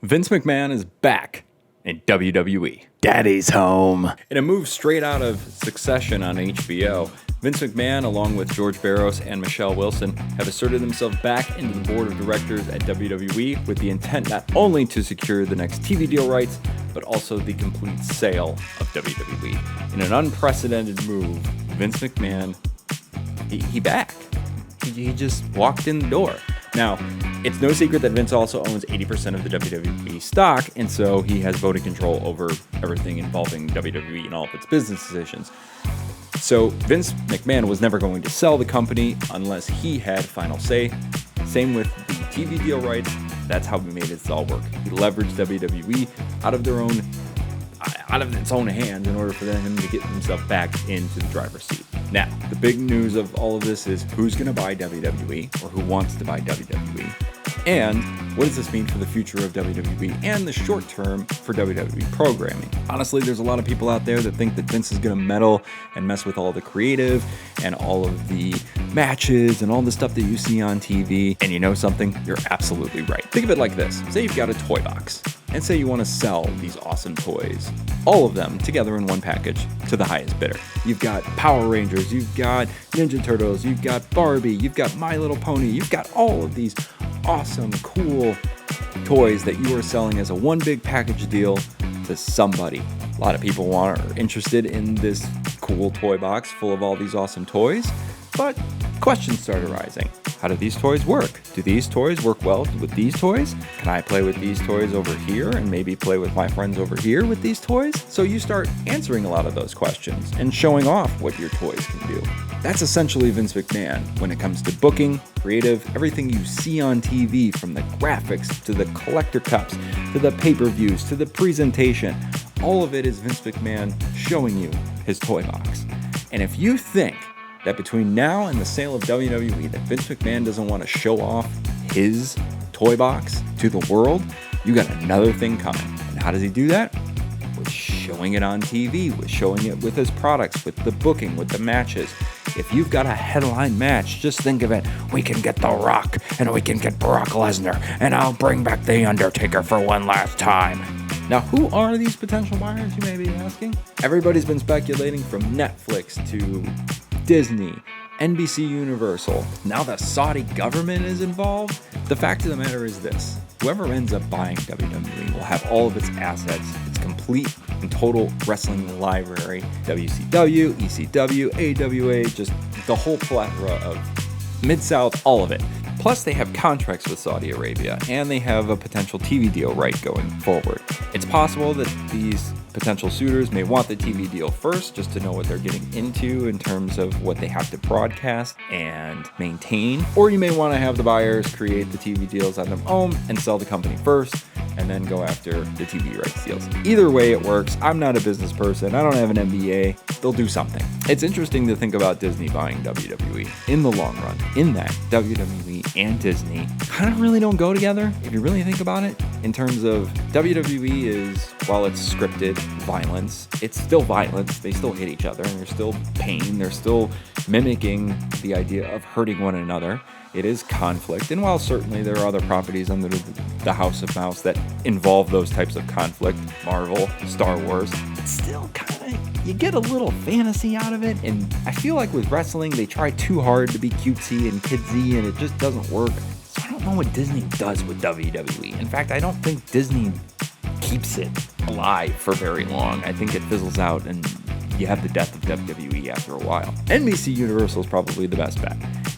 Vince McMahon is back in WWE. Daddy's home. In a move straight out of Succession on HBO, Vince McMahon, along with George Barros and Michelle Wilson, have asserted themselves back into the board of directors at WWE with the intent not only to secure the next TV deal rights, but also the complete sale of WWE. In an unprecedented move, Vince McMahon, he back. He just walked in the door. Now, it's no secret that Vince also owns 80% of the WWE stock, and so he has voting control over everything involving WWE and all of its business decisions. So Vince McMahon was never going to sell the company unless he had final say. Same with the TV deal rights. That's how he made it all work. He leveraged WWE out of its own hands in order for him to get himself back into the driver's seat. Now, the big news of all of this is who's going to buy WWE or who wants to buy WWE, and what does this mean for the future of WWE and the short term for WWE programming? Honestly, there's a lot of people out there that think that Vince is going to meddle and mess with all the creative and all of the matches and all the stuff that you see on TV. And you know something? You're absolutely right. Think of it like this. Say you've got a toy box, and say you want to sell these awesome toys, all of them together in one package to the highest bidder. You've got Power Rangers, you've got Ninja Turtles, you've got Barbie, you've got My Little Pony, you've got all of these awesome, cool toys that you are selling as a one big package deal to somebody. A lot of people are interested in this cool toy box full of all these awesome toys, but questions start arising. How do these toys work? Do these toys work well with these toys? Can I play with these toys over here and maybe play with my friends over here with these toys? So you start answering a lot of those questions and showing off what your toys can do. That's essentially Vince McMahon when it comes to booking, creative, everything you see on TV, from the graphics to the collector cups to the pay-per-views to the presentation. All of it is Vince McMahon showing you his toy box. And if you think that between now and the sale of WWE that Vince McMahon doesn't want to show off his toy box to the world, you got another thing coming. And how does he do that? With showing it on TV, with showing it with his products, with the booking, with the matches. If you've got a headline match, just think of it. We can get The Rock, and we can get Brock Lesnar, and I'll bring back The Undertaker for one last time. Now, who are these potential buyers, you may be asking? Everybody's been speculating, from Netflix to Disney, NBC Universal. Now the Saudi government is involved. The fact of the matter is this: whoever ends up buying WWE will have all of its assets, its complete and total wrestling library, WCW, ECW, AWA, just the whole plethora of Mid-South, all of it. Plus, they have contracts with Saudi Arabia, and they have a potential TV deal right going forward. It's possible that these potential suitors may want the TV deal first, just to know what they're getting into in terms of what they have to broadcast and maintain. Or you may want to have the buyers create the TV deals on their own and sell the company first, and then go after the TV rights deals. Either way it works. I'm not a business person. I don't have an MBA. They'll do something. It's interesting to think about Disney buying WWE in the long run, in that WWE and Disney kind of really don't go together if you really think about it. In terms of WWE is, while it's scripted violence, it's still violence. They still hit each other, and there's still pain. They're still mimicking the idea of hurting one another. It is conflict, and while certainly there are other properties under the House of Mouse that involve those types of conflict, Marvel, Star Wars, it's still kind of, you get a little fantasy out of it. And I feel like with wrestling, they try too hard to be cutesy and kidsy, and it just doesn't work. So I don't know what Disney does with WWE. In fact, I don't think Disney keeps it alive for very long. I think it fizzles out, and you have the death of WWE after a while. NBC Universal is probably the best bet,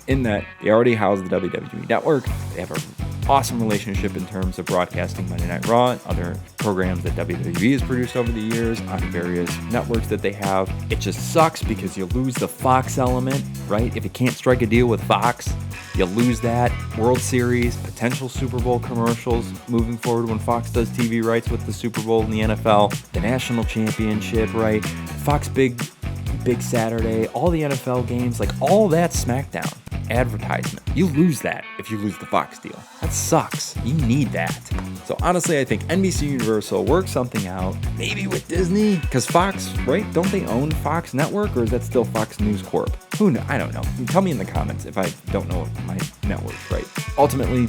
in that they already house the WWE Network. They have an awesome relationship in terms of broadcasting Monday Night Raw and other programs that WWE has produced over the years on various networks that they have. It just sucks because you lose the Fox element, right? If you can't strike a deal with Fox, you lose that. World Series, potential Super Bowl commercials moving forward when Fox does TV rights with the Super Bowl and the NFL, the national championship, right? Fox Big Saturday, all the NFL games, like all that SmackDown advertisement. You lose that if you lose the Fox deal. That sucks. You need that. So honestly, I think NBC Universal works something out, maybe with Disney, because Fox, right? Don't they own Fox Network, or is that still Fox News Corp? Who knows? I don't know. Tell me in the comments if I don't know my networks right. Ultimately,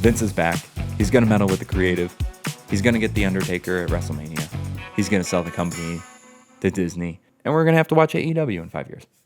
Vince is back. He's going to meddle with the creative. He's going to get The Undertaker at WrestleMania. He's going to sell the company to Disney. And we're going to have to watch AEW in 5 years.